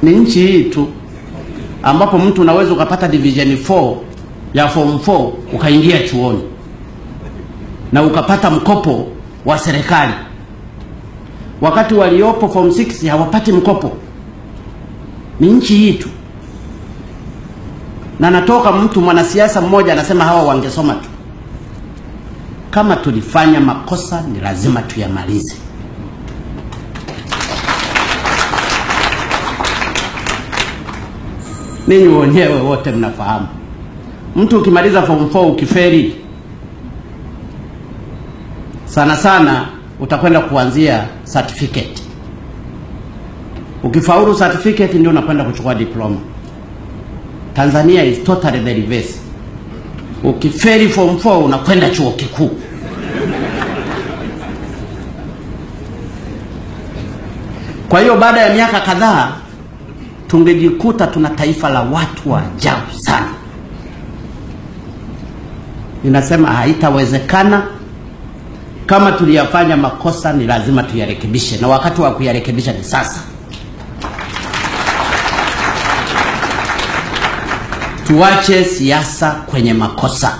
Ni nchi hii tu ambapo mtu unaweza ukapata division 4 ya form 4 ukaingia chuoni na ukapata mkopo wa serikali, wakati waliopo form 6 hawapati mkopo. Ni nchi hii tu. Na natoka mtu mwanasiasa mmoja anasema hawa wangesoma tu. Kama tulifanya makosa ni lazima tuyamalize. Ninyi wenyewe wote mnafahamu, mtu ukimaliza form 4 ukifeli, sana sana utakwenda kuanzia certificate. Ukifaulu certificate ndio unakwenda kuchukua diploma. Tanzania is totally the reverse. Ukifeli form 4 unakwenda chuo kikuu. Kwa hiyo baada ya miaka kadhaa tungejikuta tuna taifa la watu wa ajabu sana. Ninasema haitawezekana. Kama tuliyafanya makosa ni lazima tuyarekebishe, na wakati wa kuyarekebisha ni sasa. Tuache siasa kwenye makosa.